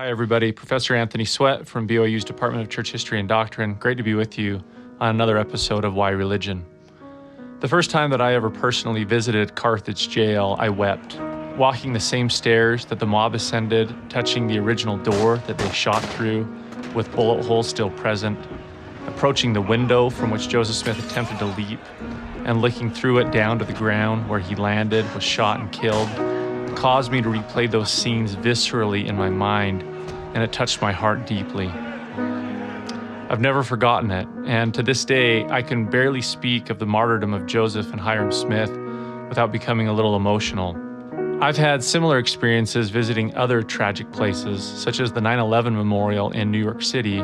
Hi, everybody. Professor Anthony Sweat from BYU's Department of Church History and Doctrine. Great to be with you on another episode of Why Religion. The first time that I ever personally visited Carthage Jail, I wept. Walking the same stairs that the mob ascended, touching the original door that they shot through with bullet holes still present, approaching the window from which Joseph Smith attempted to leap, and looking through it down to the ground where he landed, was shot and killed, caused me to replay those scenes viscerally in my mind, and it touched my heart deeply. I've never forgotten it, and to this day, I can barely speak of the martyrdom of Joseph and Hyrum Smith without becoming a little emotional. I've had similar experiences visiting other tragic places, such as the 9/11 Memorial in New York City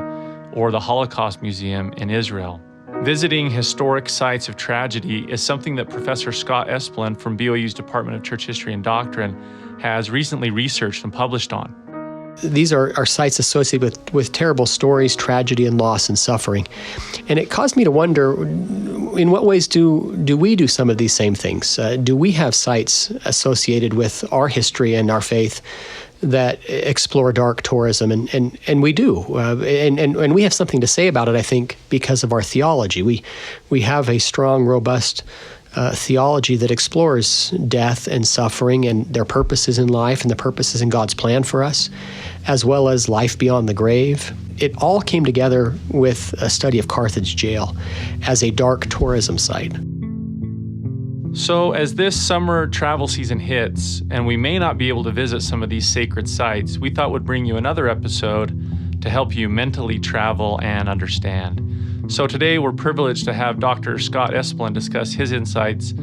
or the Holocaust Museum in Israel. Visiting historic sites of tragedy is something that Professor Scott Esplin from BYU's Department of Church History and Doctrine has recently researched and published on. These are sites associated with terrible stories, tragedy, and loss and suffering. And it caused me to wonder, in what ways do we do some of these same things? Do we have sites associated with our history and our faith that explore dark tourism? And we do. And we have something to say about it, I think, because of our theology. We have a strong, robust theology that explores death and suffering and their purposes in life and the purposes in God's plan for us, as well as life beyond the grave. It all came together with a study of Carthage Jail as a dark tourism site. So as this summer travel season hits, and we may not be able to visit some of these sacred sites, we thought we'd bring you another episode to help you mentally travel and understand. So today we're privileged to have Dr. Scott Esplin discuss his insights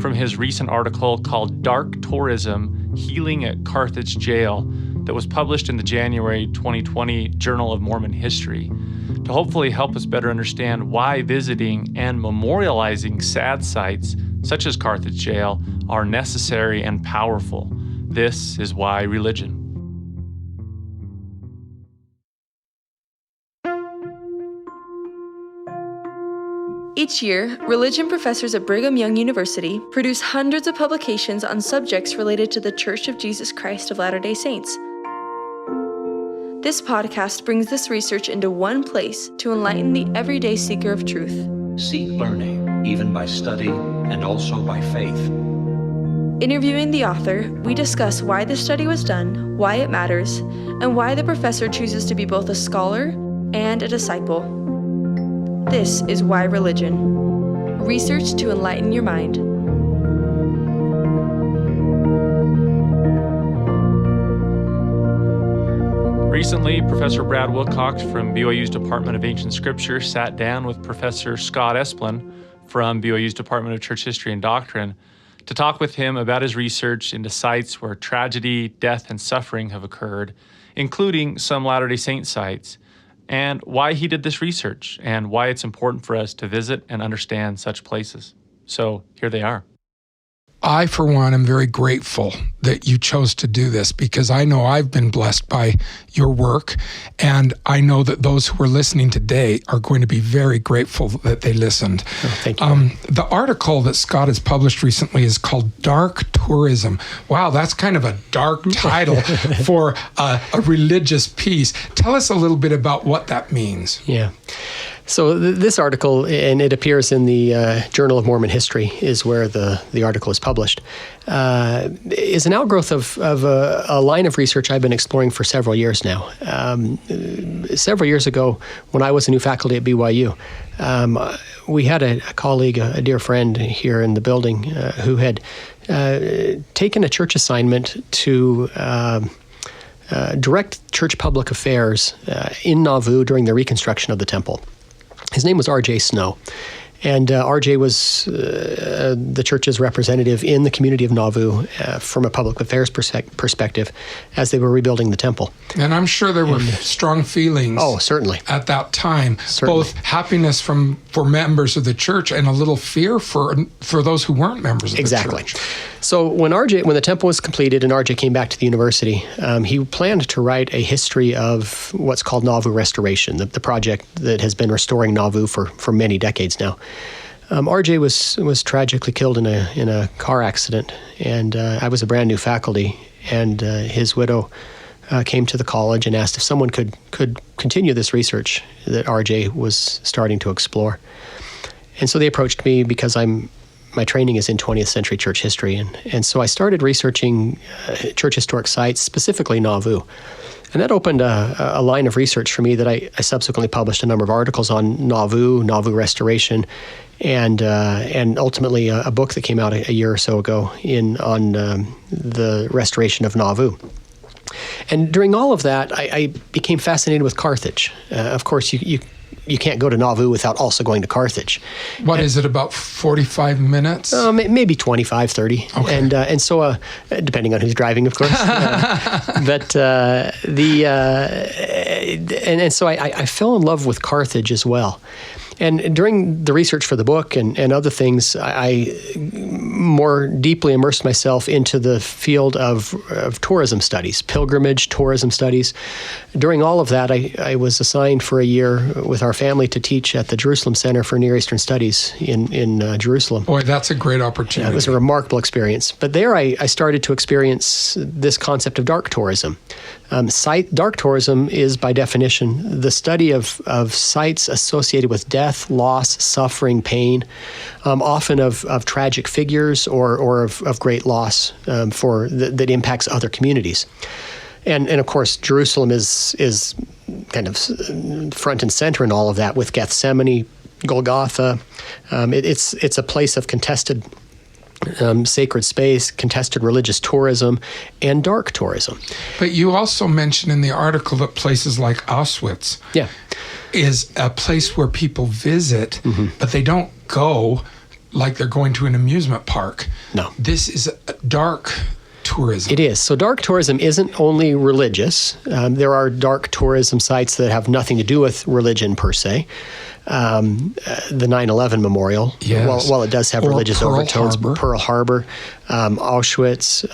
from his recent article called Dark Tourism, Healing at Carthage Jail, that was published in the January 2020 Journal of Mormon History, to hopefully help us better understand why visiting and memorializing sad sites such as Carthage Jail are necessary and powerful. This is Why Religion. Each year, religion professors at Brigham Young University produce hundreds of publications on subjects related to the Church of Jesus Christ of Latter-day Saints. This podcast brings this research into one place to enlighten the everyday seeker of truth. Seek learning, even by study and also by faith. Interviewing the author, we discuss why this study was done, why it matters, and why the professor chooses to be both a scholar and a disciple. This is Why Religion. Research to enlighten your mind. Recently, Professor Brad Wilcox from BYU's Department of Ancient Scripture sat down with Professor Scott Esplin from BYU's Department of Church History and Doctrine to talk with him about his research into sites where tragedy, death, and suffering have occurred, including some Latter-day Saint sites, and why he did this research and why it's important for us to visit and understand such places. So here they are. I, for one, am very grateful that you chose to do this because I know I've been blessed by your work, and I know that those who are listening today are going to be very grateful that they listened. Oh, thank you. The article that Scott has published recently is called Dark Tourism. Wow, that's kind of a dark title for a religious piece. Tell us a little bit about what that means. Yeah. So this article, and it appears in the Journal of Mormon History, is where the article is published, is an outgrowth of a line of research I've been exploring for several years now. Several years ago, when I was a new faculty at BYU, we had a colleague, a dear friend here in the building, who had taken a church assignment to direct church public affairs in Nauvoo during the reconstruction of the temple. His name was R.J. Snow, and R.J. was the church's representative in the community of Nauvoo from a public affairs perspective as they were rebuilding the temple. And I'm sure there were strong feelings. Oh, certainly. At that time, Certainly. Both happiness for members of the church and a little fear for those who weren't members of Exactly. the church. So when the temple was completed and R.J. came back to the university, he planned to write a history of what's called Nauvoo Restoration, the project that has been restoring Nauvoo for many decades now. R.J. was tragically killed in a car accident, and I was a brand new faculty, and his widow came to the college and asked if someone could continue this research that RJ was starting to explore. And so they approached me because my training is in 20th century church history. And so I started researching church historic sites, specifically Nauvoo. And that opened a line of research for me that I subsequently published a number of articles on Nauvoo restoration, and ultimately a book that came out a year or so ago on the restoration of Nauvoo. And during all of that, I became fascinated with Carthage. Of course, you can't go to Nauvoo without also going to Carthage. What is it, about 45 minutes? Maybe 25, 30. Okay. And so, depending on who's driving, of course. So I fell in love with Carthage as well. And during the research for the book and other things, I more deeply immersed myself into the field of tourism studies, pilgrimage tourism studies. During all of that, I was assigned for a year with our family to teach at the Jerusalem Center for Near Eastern Studies in Jerusalem. Boy, that's a great opportunity. It was a remarkable experience. But there I started to experience this concept of dark tourism. Dark tourism is, by definition, the study of sites associated with death, loss, suffering, pain, often of tragic figures or of great loss that impacts other communities. And of course, Jerusalem is kind of front and center in all of that, with Gethsemane, Golgotha. It's a place of contested sacred space, contested religious tourism, and dark tourism. But you also mentioned in the article that places like Auschwitz is a place where people visit, but they don't go like they're going to an amusement park. No. This is dark tourism. It is. So dark tourism isn't only religious. There are dark tourism sites that have nothing to do with religion per se. The 9/11 memorial, while it does have religious overtones, Pearl Harbor, Auschwitz,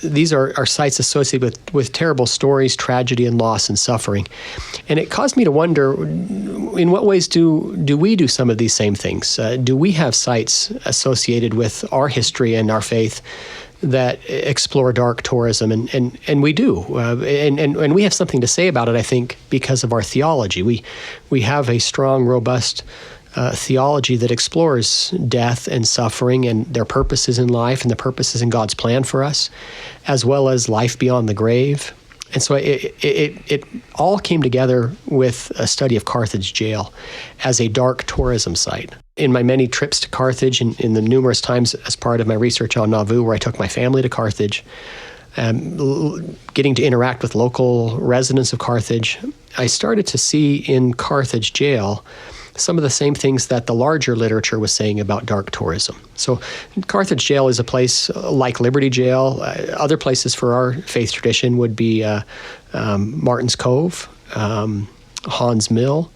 these are sites associated with terrible stories, tragedy, and loss and suffering. And it caused me to wonder, in what ways do we do some of these same things? Do we have sites associated with our history and our faith that explore dark tourism, and we do, and we have something to say about it, I think, because of our theology. We have a strong, robust theology that explores death and suffering and their purposes in life and the purposes in God's plan for us, as well as life beyond the grave. And so it all came together with a study of Carthage Jail as a dark tourism site. In my many trips to Carthage and in the numerous times as part of my research on Nauvoo, where I took my family to Carthage, getting to interact with local residents of Carthage, I started to see in Carthage Jail some of the same things that the larger literature was saying about dark tourism. So Carthage Jail is a place like Liberty Jail. Other places for our faith tradition would be Martin's Cove, Hans Mill,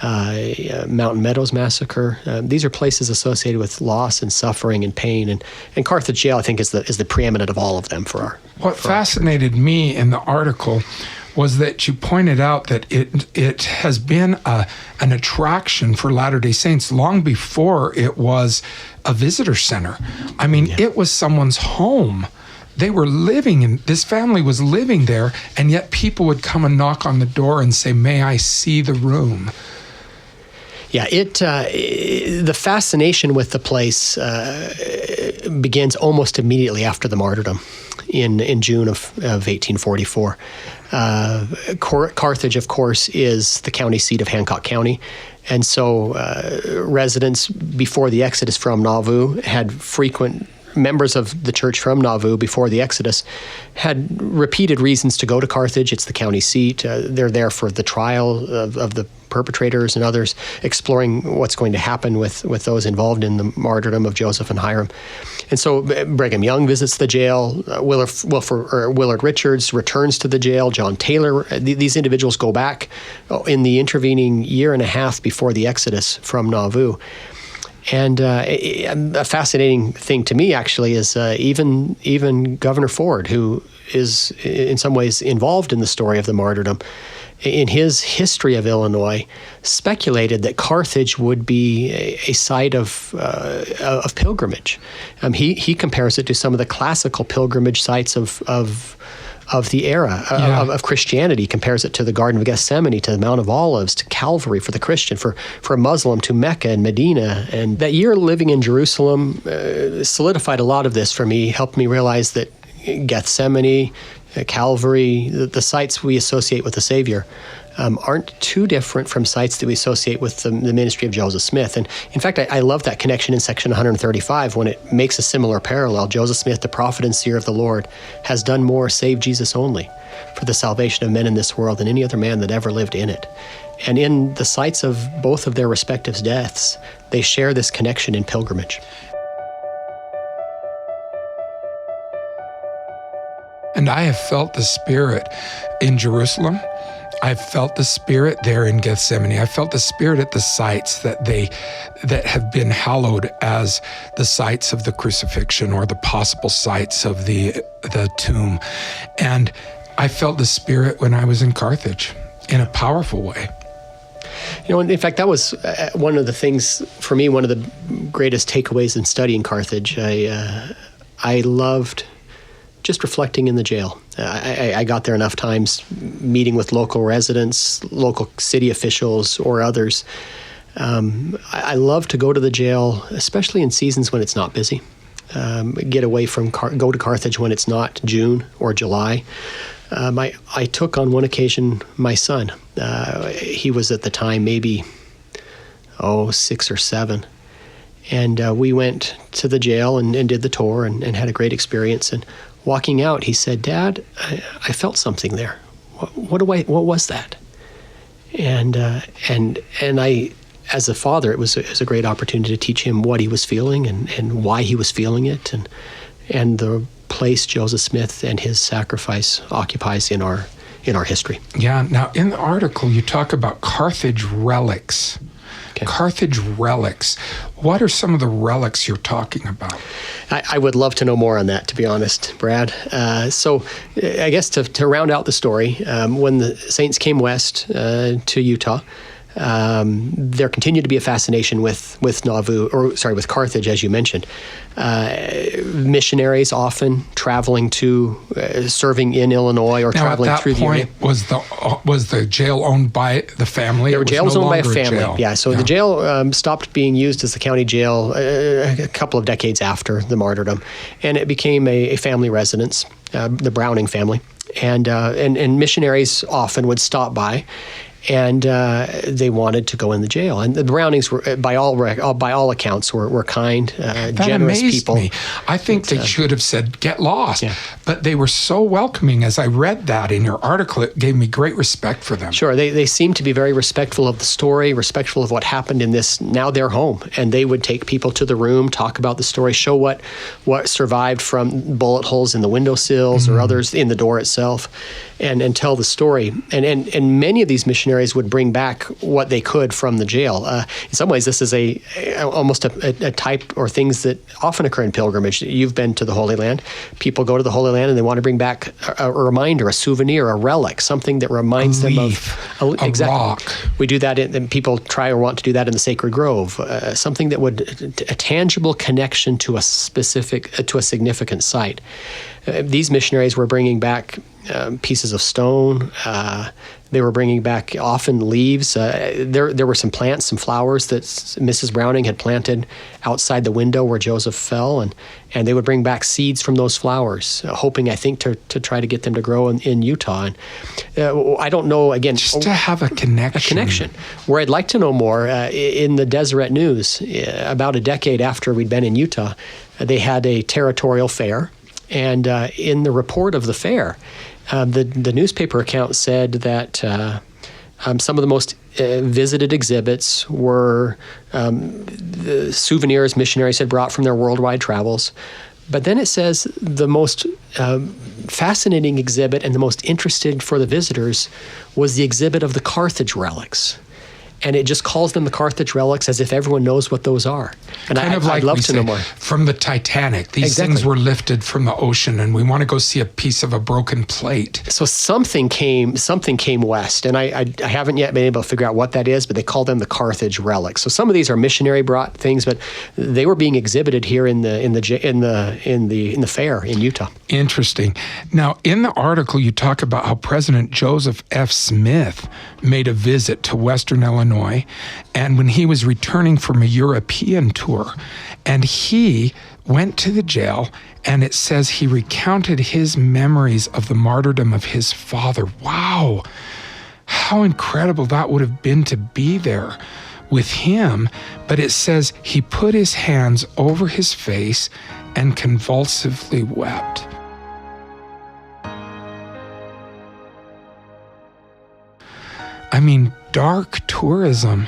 Mountain Meadows Massacre. These are places associated with loss and suffering and pain. And Carthage Jail, I think, is the preeminent of all of them for our. What fascinated me in the article was that you pointed out that it has been an attraction for Latter-day Saints long before it was a visitor center. I mean, it was someone's home. They were this family was living there, and yet people would come and knock on the door and say, "May I see the room?" Yeah, the fascination with the place begins almost immediately after the martyrdom in June of 1844. Carthage, of course, is the county seat of Hancock County. And so residents before the Exodus from Nauvoo had frequent members of the church from Nauvoo before the Exodus had repeated reasons to go to Carthage. It's the county seat. They're there for the trial of the perpetrators and others, exploring what's going to happen with those involved in the martyrdom of Joseph and Hyrum. And so Brigham Young visits the jail. Willard Richards returns to the jail. John Taylor. These individuals go back in the intervening year and a half before the Exodus from Nauvoo. And a fascinating thing to me, actually, is even Governor Ford, who is in some ways involved in the story of the martyrdom, in his history of Illinois, speculated that Carthage would be a site of pilgrimage. He compares it to some of the classical pilgrimage sites of of the era of Christianity. Compares it to the Garden of Gethsemane, to the Mount of Olives, to Calvary for the Christian, for a Muslim, to Mecca and Medina. And that year living in Jerusalem solidified a lot of this for me, helped me realize that Gethsemane, Calvary, the sites we associate with the Savior, aren't too different from sites that we associate with the ministry of Joseph Smith. And in fact, I love that connection in section 135 when it makes a similar parallel. Joseph Smith, the prophet and seer of the Lord, has done more, save Jesus only, for the salvation of men in this world than any other man that ever lived in it. And in the sites of both of their respective deaths, they share this connection in pilgrimage. And I have felt the Spirit in Jerusalem. I've felt the Spirit there in Gethsemane. I felt the Spirit at the sites that have been hallowed as the sites of the crucifixion or the possible sites of the tomb. And I felt the Spirit when I was in Carthage in a powerful way. You know, in fact, that was one of the things, for me, one of the greatest takeaways in studying Carthage. I loved just reflecting in the jail. I got there enough times meeting with local residents, local city officials, or others. I love to go to the jail, especially in seasons when it's not busy. Get away from, go to Carthage when it's not June or July. I took on one occasion my son. He was at the time maybe, 6 or 7. And we went to the jail and did the tour and had a great experience. And walking out, he said, "Dad, I felt something there. What was that?" And I, as a father, it was a great opportunity to teach him what he was feeling and why he was feeling it, and the place Joseph Smith and his sacrifice occupies in our history. Yeah. Now, in the article, you talk about Carthage relics. Okay. Carthage relics. What are some of the relics you're talking about? I would love to know more on that, to be honest, Brad. So I guess to round out the story, when the Saints came west to Utah, there continued to be a fascination with Nauvoo, with Carthage, as you mentioned. Missionaries often traveling to, serving in Illinois or traveling through the area. Was the jail owned by the family? The jail was owned by a family. Yeah, so the jail stopped being used as the county jail a couple of decades after the martyrdom, and it became a family residence, the Browning family, and missionaries often would stop by. And they wanted to go in the jail. And the Brownings were, by all accounts, were kind, generous people. Me. I think they should have said, "Get lost." Yeah. But they were so welcoming. As I read that in your article, it gave me great respect for them. Sure. They seemed to be very respectful of the story, respectful of what happened in this, now their home. And they would take people to the room, talk about the story, show what survived from bullet holes in the windowsills or others in the door itself, and tell the story. And many of these missionaries would bring back what they could from the jail. In some ways, this is almost a type or things that often occur in pilgrimage. You've been to the Holy Land. People go to the Holy Land and they want to bring back a reminder, a souvenir, a relic, something that reminds them of a rock. We do that, and people try or want to do that in the Sacred Grove. Something that would a tangible connection to a significant site. These missionaries were bringing back pieces of stone. They were bringing back often leaves. There were some plants, some flowers that Mrs. Browning had planted outside the window where Joseph fell, and they would bring back seeds from those flowers, hoping, I think, to try to get them to grow in Utah. And I don't know, again... Just to have a connection. A connection. Where I'd like to know more, in the Deseret News, about a decade after we'd been in Utah, they had a territorial fair, and in the report of the fair, the newspaper account said that some of the most visited exhibits were the souvenirs missionaries had brought from their worldwide travels. But then it says the most fascinating exhibit and the most interesting for the visitors was the exhibit of the Carthage relics. And it just calls them the Carthage relics as if everyone knows what those are. And I'd love to know more. From the Titanic, these things were lifted from the ocean, and we want to go see a piece of a broken plate. So something came west, and I haven't yet been able to figure out what that is, but they call them the Carthage relics. So some of these are missionary brought things, but they were being exhibited here in the fair in Utah. Interesting. Now, in the article, you talk about how President Joseph F. Smith made a visit to Western Illinois, and when he was returning from a European tour, and he went to the jail, and it says he recounted his memories of the martyrdom of his father. Wow, how incredible that would have been to be there with him. But it says he put his hands over his face and convulsively wept. I mean, dark tourism.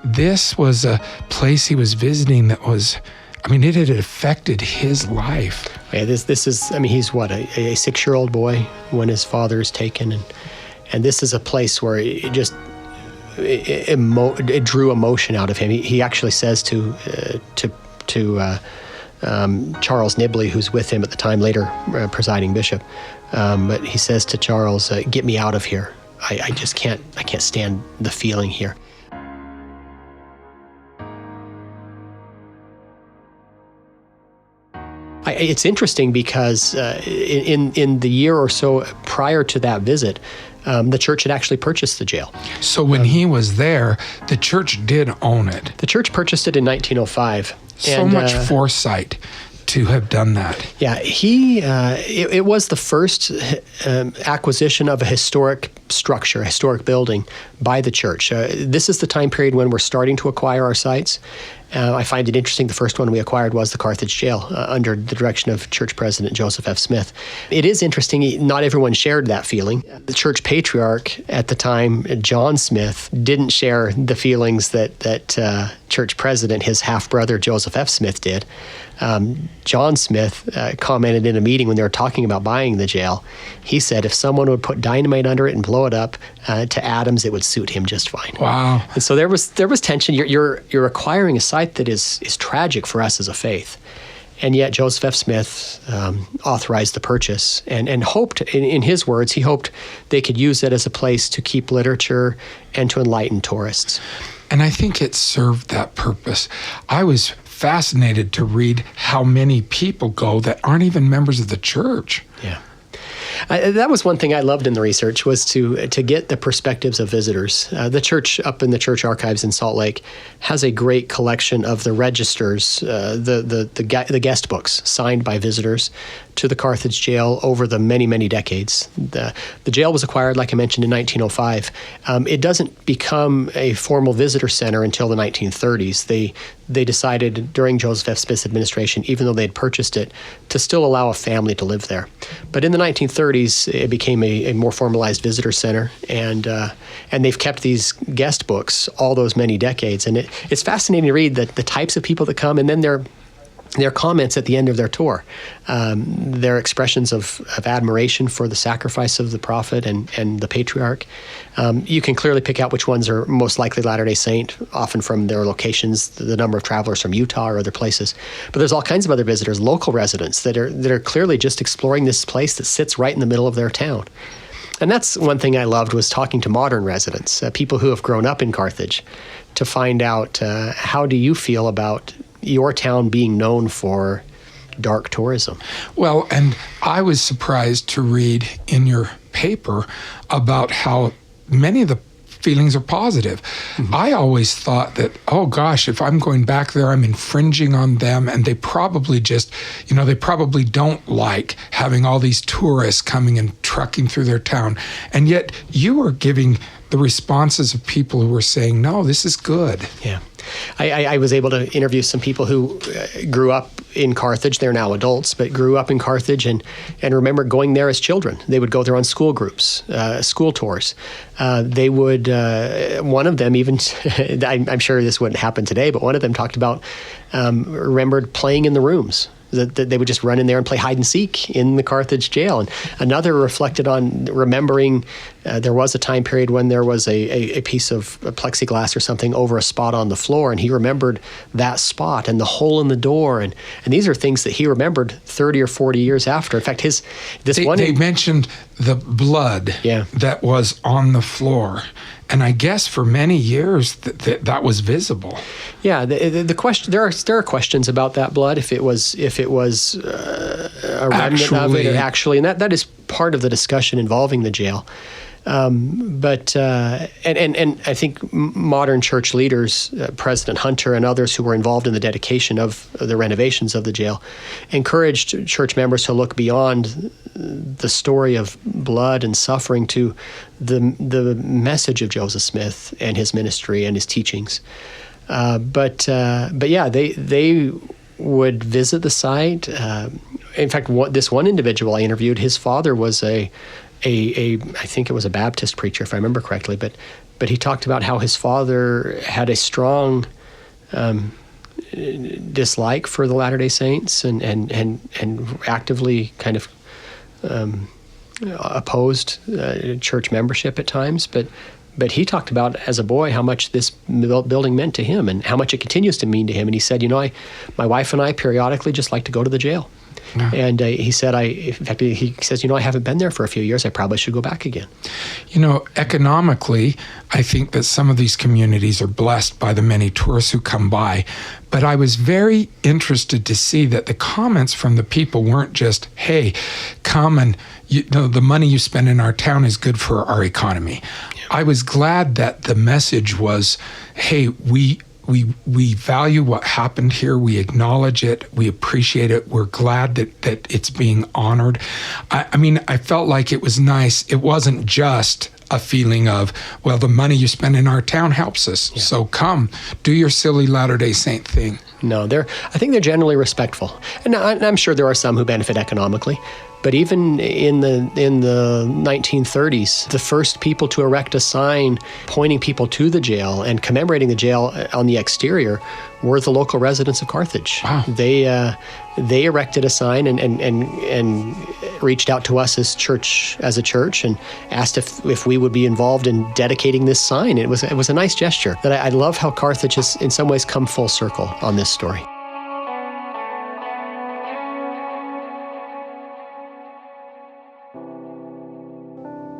This was a place he was visiting that was, it had affected his life. Yeah, this is, he's what, a 6-year-old boy when his father is taken, and this is a place where it just it drew emotion out of him. He actually says to Charles Nibley, who's with him at the time, later presiding bishop, but he says to Charles, "Get me out of here. I just can't stand the feeling here." It's interesting because in the year or so prior to that visit, the church had actually purchased the jail. So when he was there, the church did own it. The church purchased it in 1905. So much foresight to have done that. Yeah, it was the first acquisition of a historic structure, a historic building by the church. This is the time period when we're starting to acquire our sites. I find it interesting, the first one we acquired was the Carthage Jail under the direction of church president Joseph F. Smith. It is interesting, not everyone shared that feeling. The church patriarch at the time, John Smith, didn't share the feelings that church president, his half-brother Joseph F. Smith, did. John Smith commented in a meeting when they were talking about buying the jail. He said if someone would put dynamite under it and blow it up to atoms, it would suit him just fine. Wow! And so there was tension. You're acquiring a site that is tragic for us as a faith, and yet Joseph F. Smith authorized the purchase and hoped, in his words, he hoped they could use it as a place to keep literature and to enlighten tourists. And I think it served that purpose. I was fascinated to read how many people go that aren't even members of the church. Yeah. That was one thing I loved in the research, was to get the perspectives of visitors. The church, up in the church archives in Salt Lake, has a great collection of the registers, the guest books signed by visitors to the Carthage Jail over the many, many decades. The jail was acquired, like I mentioned, in 1905. It doesn't become a formal visitor center until the 1930s. They decided during Joseph F. Smith's administration, even though they had purchased it, to still allow a family to live there. But in the 1930s, it became a more formalized visitor center, and they've kept these guest books all those many decades. And it's fascinating to read the types of people that come, and then their comments at the end of their tour, their expressions of admiration for the sacrifice of the prophet and the patriarch. You can clearly pick out which ones are most likely Latter-day Saint, often from their locations, the number of travelers from Utah or other places. But there's all kinds of other visitors, local residents, that are clearly just exploring this place that sits right in the middle of their town. And that's one thing I loved, was talking to modern residents, people who have grown up in Carthage, to find out how do you feel about your town being known for dark tourism. Well, and I was surprised to read in your paper about how many of the feelings are positive. Mm-hmm. I always thought that, oh gosh, if I'm going back there, I'm infringing on them, and they probably they probably don't like having all these tourists coming and trucking through their town. And yet you were giving the responses of people who were saying, no, this is good. Yeah. I was able to interview some people who grew up in Carthage. They're now adults, but grew up in Carthage and remember going there as children. They would go there on school groups, school tours. They would, one of them even, I'm sure this wouldn't happen today, but one of them talked about, remembered playing in the rooms. That they would just run in there and play hide and seek in the Carthage Jail. And another reflected on remembering There was a time period when there was a piece of plexiglass or something over a spot on the floor, and he remembered that spot and the hole in the door, and these are things that he remembered 30 or 40 years after. In fact, they mentioned the blood that was on the floor, and I guess for many years that was visible. Yeah, the question there are questions about that blood, if it was a remnant of it, or actually, and that is part of the discussion involving the jail. But I think modern church leaders, President Hunter and others who were involved in the dedication of the renovations of the jail, encouraged church members to look beyond the story of blood and suffering to the message of Joseph Smith and his ministry and his teachings. But yeah, they would visit the site. In fact, this one individual I interviewed, his father was I think it was a Baptist preacher, if I remember correctly, but he talked about how his father had a strong dislike for the Latter-day Saints and actively kind of opposed church membership at times, but he talked about as a boy how much this building meant to him and how much it continues to mean to him. And he said, my wife and I periodically just like to go to the jail. Yeah. And he said, he says, I haven't been there for a few years. I probably should go back again. Economically, I think that some of these communities are blessed by the many tourists who come by. But I was very interested to see that the comments from the people weren't just, hey, come and the money you spend in our town is good for our economy. Yeah. I was glad that the message was, hey, we value what happened here. We acknowledge it. We appreciate it. We're glad that it's being honored. I felt like it was nice. It wasn't just a feeling of, well, the money you spend in our town helps us. Yeah. So come, do your silly Latter-day Saint thing. No, I think they're generally respectful. And I'm sure there are some who benefit economically. But even in the 1930s, the first people to erect a sign pointing people to the jail and commemorating the jail on the exterior were the local residents of Carthage. Wow. They erected a sign and reached out to us as a church and asked if we would be involved in dedicating this sign. It was a nice gesture. That I love how Carthage has in some ways come full circle on this story.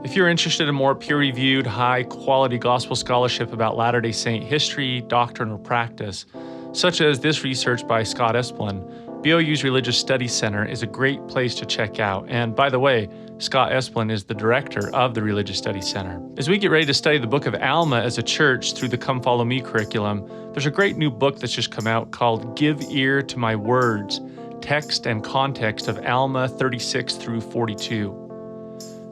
If you're interested in more peer-reviewed, high-quality gospel scholarship about Latter-day Saint history, doctrine, or practice, such as this research by Scott Esplin, BOU's Religious Studies Center is a great place to check out. And by the way, Scott Esplin is the director of the Religious Studies Center. As we get ready to study the book of Alma as a church through the Come Follow Me curriculum, there's a great new book that's just come out called Give Ear to My Words, Text and Context of Alma 36 through 42.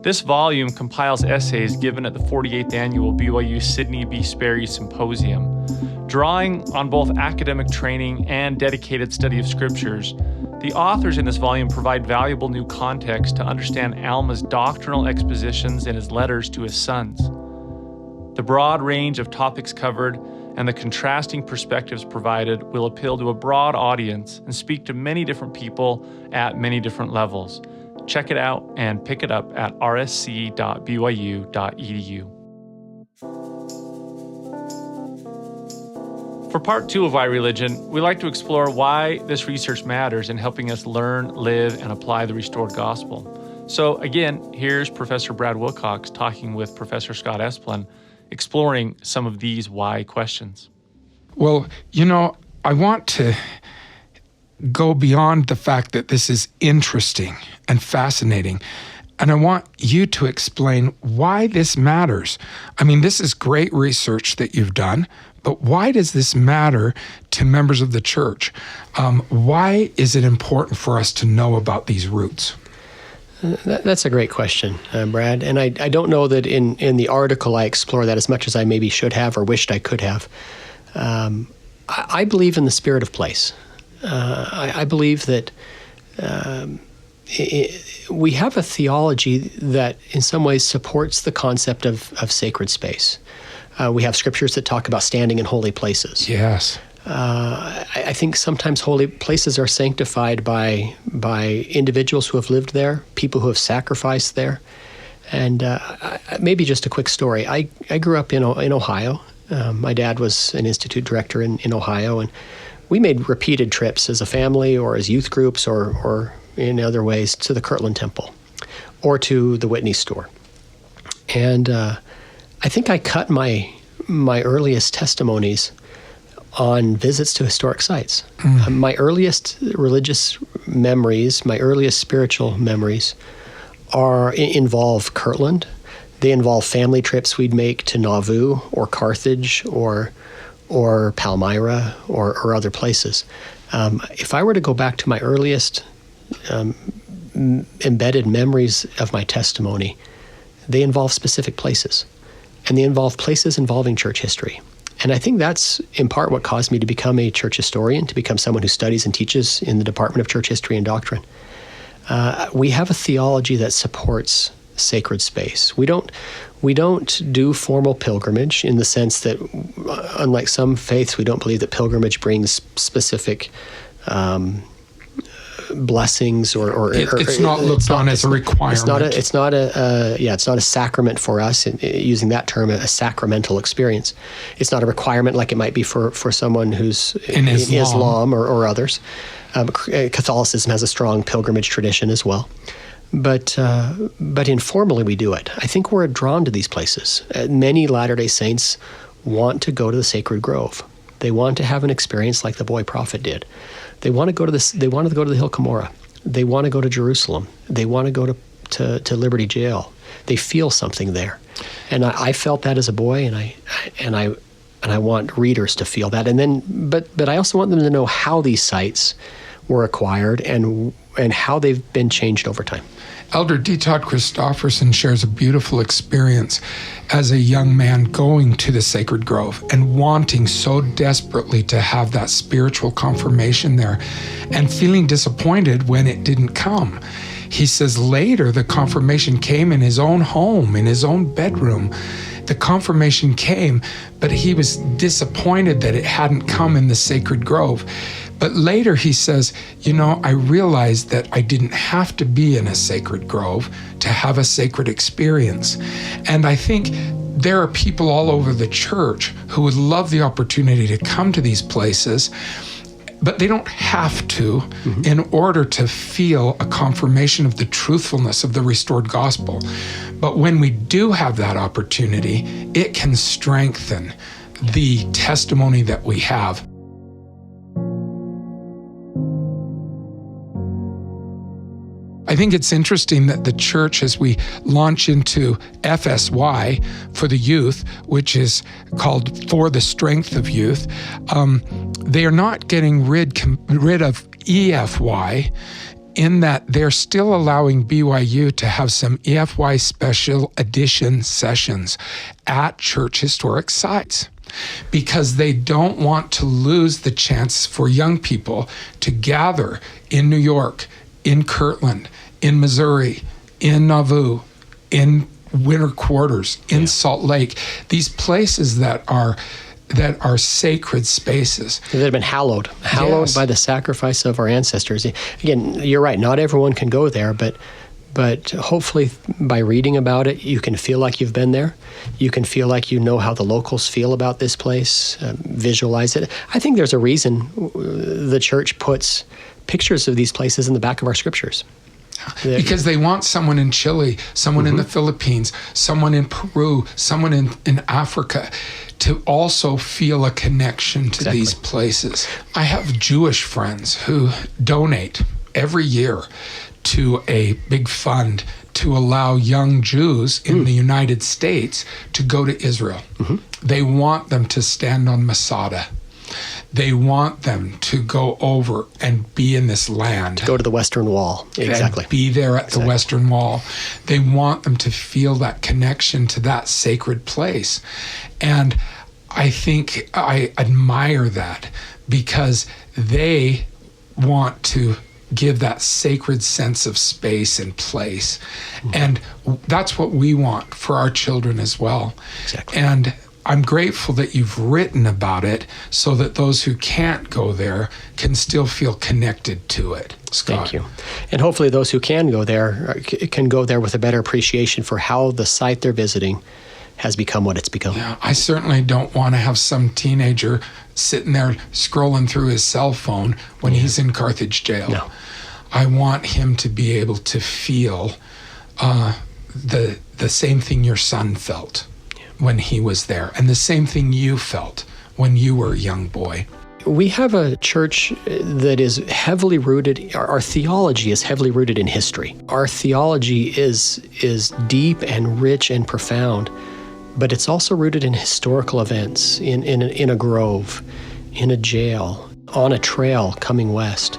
This volume compiles essays given at the 48th Annual BYU Sidney B. Sperry Symposium. Drawing on both academic training and dedicated study of scriptures, the authors in this volume provide valuable new context to understand Alma's doctrinal expositions in his letters to his sons. The broad range of topics covered and the contrasting perspectives provided will appeal to a broad audience and speak to many different people at many different levels. Check it out and pick it up at rsc.byu.edu. For part 2 of Why Religion, we like to explore why this research matters in helping us learn, live, and apply the restored gospel. So again, here's Professor Brad Wilcox talking with Professor Scott Esplin, exploring some of these why questions. Well, I want to go beyond the fact that this is interesting and fascinating. And I want you to explain why this matters. This is great research that you've done, but why does this matter to members of the church? Why is it important for us to know about these roots? That's a great question, Brad. And I don't know that in the article I explore that as much as I maybe should have or wished I could have. I believe in the spirit of place. I believe that we have a theology that in some ways supports the concept of sacred space. We have scriptures that talk about standing in holy places. Yes. I think sometimes holy places are sanctified by individuals who have lived there, people who have sacrificed there. And maybe just a quick story. I grew up in Ohio. My dad was an institute director in Ohio, and we made repeated trips as a family or as youth groups or in other ways to the Kirtland Temple or to the Whitney store. And I think I cut my earliest testimonies on visits to historic sites. My earliest religious memories, my earliest spiritual memories involve Kirtland. They involve family trips we'd make to Nauvoo or Carthage or Palmyra or other places. If I were to go back to my earliest embedded memories of my testimony, they involve specific places, and they involve places involving church history. And I think that's in part what caused me to become a church historian, to become someone who studies and teaches in the Department of Church History and Doctrine. We have a theology that supports sacred space. We don't do formal pilgrimage in the sense that, unlike some faiths, we don't believe that pilgrimage brings specific blessings or it's not looked on as a requirement. It's not a sacrament for us, using that term, a sacramental experience. It's not a requirement like it might be for someone who's in Islam or others. Catholicism has a strong pilgrimage tradition as well. But informally we do it. I think we're drawn to these places. Many Latter-day Saints want to go to the sacred grove. They want to have an experience like the boy prophet did. They want to go to the Hill Cumorah. They want to go to Jerusalem. They want to go to Liberty Jail. They feel something there, and I felt that as a boy, and I want readers to feel that. And then, but I also want them to know how these sites were acquired and how they've been changed over time. Elder D. Todd Christofferson shares a beautiful experience as a young man going to the Sacred Grove and wanting so desperately to have that spiritual confirmation there and feeling disappointed when it didn't come. He says later the confirmation came in his own home, in his own bedroom. The confirmation came, but he was disappointed that it hadn't come in the Sacred Grove. But later he says, I realized that I didn't have to be in a sacred grove to have a sacred experience. And I think there are people all over the church who would love the opportunity to come to these places, but they don't have to in order to feel a confirmation of the truthfulness of the restored gospel. But when we do have that opportunity, it can strengthen the testimony that we have. I think it's interesting that the church, as we launch into FSY for the youth, which is called For the Strength of Youth, they are not getting rid of EFY, in that they're still allowing BYU to have some EFY special edition sessions at church historic sites, because they don't want to lose the chance for young people to gather in New York, in Kirtland, in Missouri, in Nauvoo, in Winter Quarters, in Salt Lake, these places that are sacred spaces. That have been hallowed yes. by the sacrifice of our ancestors. Again, you're right, not everyone can go there, but hopefully by reading about it, you can feel like you've been there. You can feel like you know how the locals feel about this place, visualize it. I think there's a reason the church puts pictures of these places in the back of our scriptures. Because they want someone in Chile, someone in the Philippines, someone in Peru, someone in Africa to also feel a connection to these places. I have Jewish friends who donate every year to a big fund to allow young Jews in the United States to go to Israel. They want them to stand on Masada. They want them to go over and be in this land. To go to the Western Wall. Exactly. And be there at the Western Wall. They want them to feel that connection to that sacred place. And I think I admire that, because they want to give that sacred sense of space and place. And that's what we want for our children as well. Exactly. And I'm grateful that you've written about it so that those who can't go there can still feel connected to it, Scott. Thank you. And hopefully those who can go there with a better appreciation for how the site they're visiting has become what it's become. Yeah, I certainly don't want to have some teenager sitting there scrolling through his cell phone when he's in Carthage Jail. No. I want him to be able to feel the same thing your son felt when he was there, and the same thing you felt when you were a young boy. We have a church that is heavily rooted, our theology is heavily rooted in history. Our theology is deep and rich and profound, but it's also rooted in historical events, in a grove, in a jail, on a trail coming west.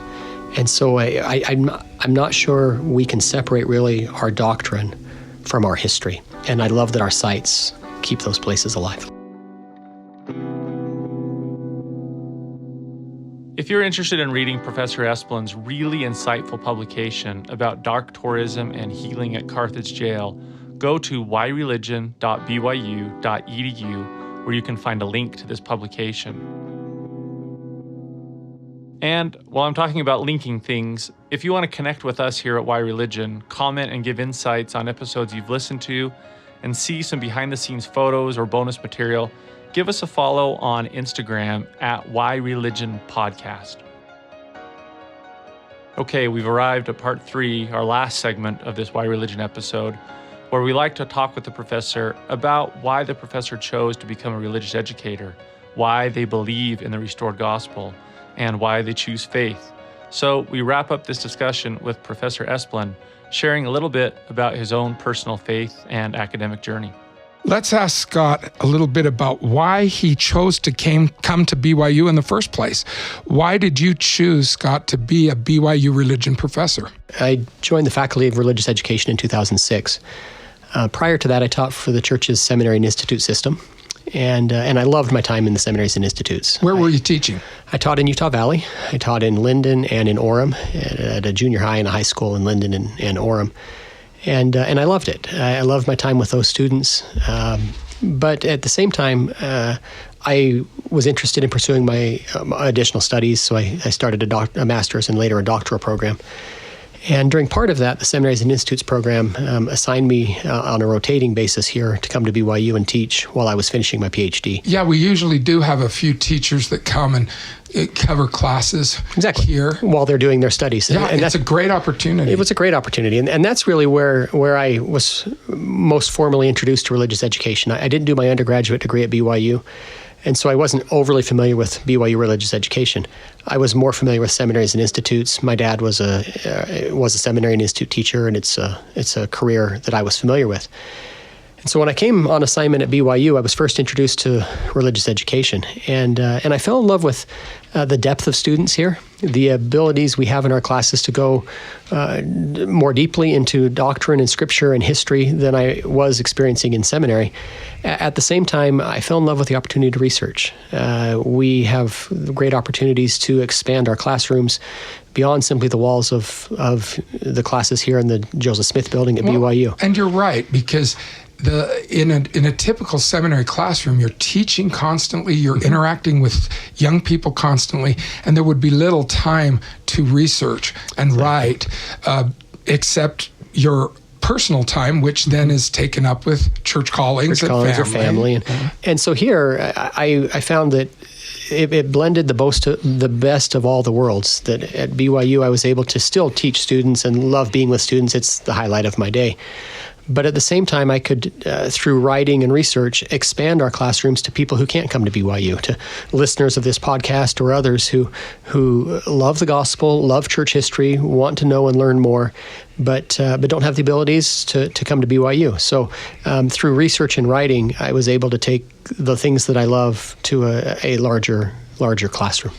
And so I'm not sure we can separate really our doctrine from our history. And I love that our sites keep those places alive. If you're interested in reading Professor Esplin's really insightful publication about dark tourism and healing at Carthage Jail, go to whyreligion.byu.edu, where you can find a link to this publication. And while I'm talking about linking things, if you want to connect with us here at Why Religion, comment and give insights on episodes you've listened to, and see some behind-the-scenes photos or bonus material, give us a follow on Instagram at Why Religion Podcast. Okay, we've arrived at part 3, our last segment of this Why Religion episode, where we like to talk with the professor about why the professor chose to become a religious educator, why they believe in the restored gospel, and why they choose faith. So we wrap up this discussion with Professor Esplin sharing a little bit about his own personal faith and academic journey. Let's ask Scott a little bit about why he chose to come to BYU in the first place. Why did you choose, Scott, to be a BYU religion professor? I joined the Faculty of Religious Education in 2006. Prior to that, I taught for the church's seminary and institute system, and I loved my time in the seminaries and institutes. Where were you teaching? I taught in Utah Valley. I taught in Linden and in Orem, at a junior high and a high school in Linden and Orem. And I loved it. I loved my time with those students. But at the same time, I was interested in pursuing my additional studies, so I started a master's and later a doctoral program. And during part of that, the Seminaries and Institutes program assigned me on a rotating basis here to come to BYU and teach while I was finishing my PhD. Yeah, we usually do have a few teachers that come and cover classes here while they're doing their studies. Yeah, and that's a great opportunity. It was a great opportunity. And that's really where I was most formally introduced to religious education. I didn't do my undergraduate degree at BYU, and so I wasn't overly familiar with BYU religious education. I was more familiar with seminaries and institutes. My dad was a seminary and institute teacher, and it's a career that I was familiar with. And so when I came on assignment at BYU, I was first introduced to religious education, and I fell in love with the depth of students here, the abilities we have in our classes to go more deeply into doctrine and scripture and history than I was experiencing in seminary. At the same time, I fell in love with the opportunity to research. We have great opportunities to expand our classrooms beyond simply the walls of the classes here in the Joseph Smith building at BYU. And you're right, because in a typical seminary classroom, you're teaching constantly, you're interacting with young people constantly, and there would be little time to research and write, except your personal time, which then is taken up with church callings or family. And so here, I found that it blended the best of all the worlds. That at BYU, I was able to still teach students and love being with students. It's the highlight of my day. But at the same time, I could, through writing and research, expand our classrooms to people who can't come to BYU, to listeners of this podcast or others who love the gospel, love church history, want to know and learn more, but don't have the abilities to come to BYU. So through research and writing, I was able to take the things that I love to a larger classroom.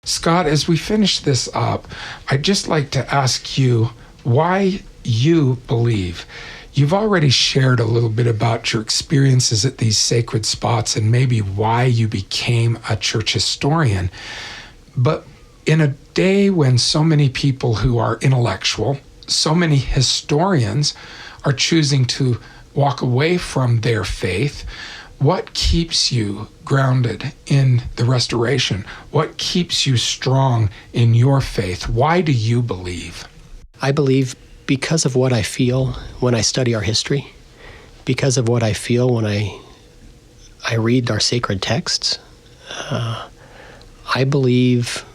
Scott, as we finish this up, I'd just like to ask you why you believe. You've already shared a little bit about your experiences at these sacred spots and maybe why you became a church historian. But in a day when so many people who are intellectual, so many historians are choosing to walk away from their faith, What keeps you grounded in the restoration? What keeps you strong in your faith? Why do you believe? I believe because of what I feel when I study our history, because of what I feel when I read our sacred texts. I believe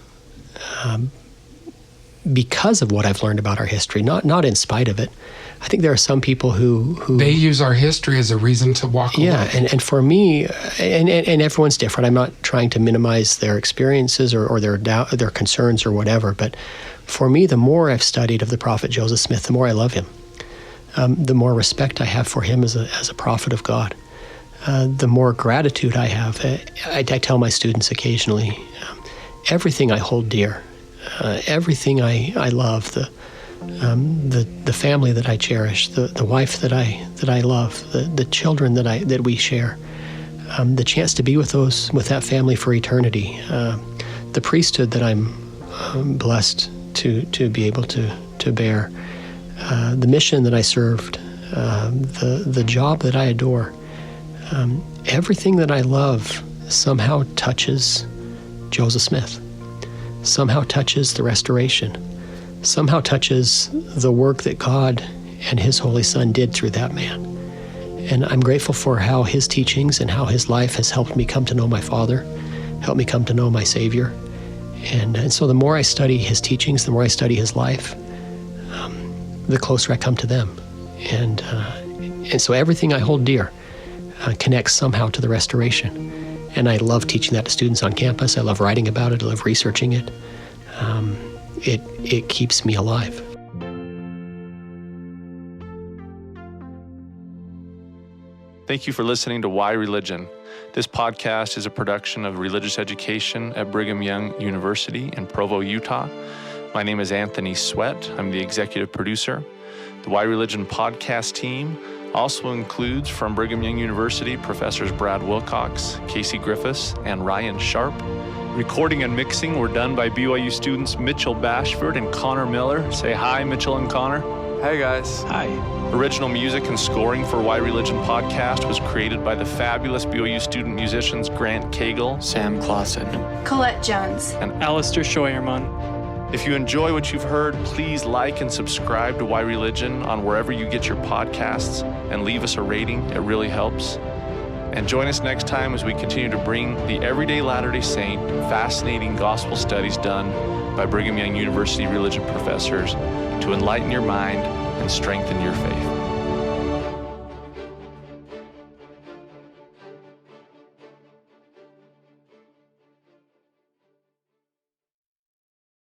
because of what I've learned about our history, not in spite of it. I think there are some people who they use our history as a reason to walk away. Yeah, and for me, and everyone's different. I'm not trying to minimize their experiences or their doubt, their concerns or whatever. But for me, the more I've studied of the prophet Joseph Smith, the more I love him. The more respect I have for him as a prophet of God. The more gratitude I have. I tell my students occasionally, everything I hold dear, everything I love, the family that I cherish, the wife that I love, the children that we share, the chance to be with that family for eternity, the priesthood that I'm blessed to be able to bear, the mission that I served, the job that I adore, everything that I love somehow touches Joseph Smith, somehow touches the restoration, somehow touches the work that God and his Holy Son did through that man. And I'm grateful for how his teachings and how his life has helped me come to know my Father, helped me come to know my Savior. And so the more I study his teachings, the more I study his life, the closer I come to them. And so everything I hold dear connects somehow to the restoration. And I love teaching that to students on campus. I love writing about it. I love researching it. It keeps me alive. Thank you for listening to Why Religion. This podcast is a production of religious education at Brigham Young University in Provo, Utah. My name is Anthony Sweat. I'm the executive producer. The Why Religion podcast team also includes from Brigham Young University professors Brad Wilcox, Casey Griffiths, and Ryan Sharp. Recording and mixing were done by BYU students Mitchell Bashford and Connor Miller. Say hi, Mitchell and Connor. Hey guys. Hi. Original music and scoring for Why Religion podcast was created by the fabulous BYU student musicians Grant Cagle, Sam Clausen, Colette Jones, and Alistair Scheuermann. If you enjoy what you've heard, please like and subscribe to Why Religion on wherever you get your podcasts and leave us a rating. It really helps. And join us next time as we continue to bring the everyday Latter-day Saint fascinating gospel studies done by Brigham Young University religion professors to enlighten your mind and strengthen your faith.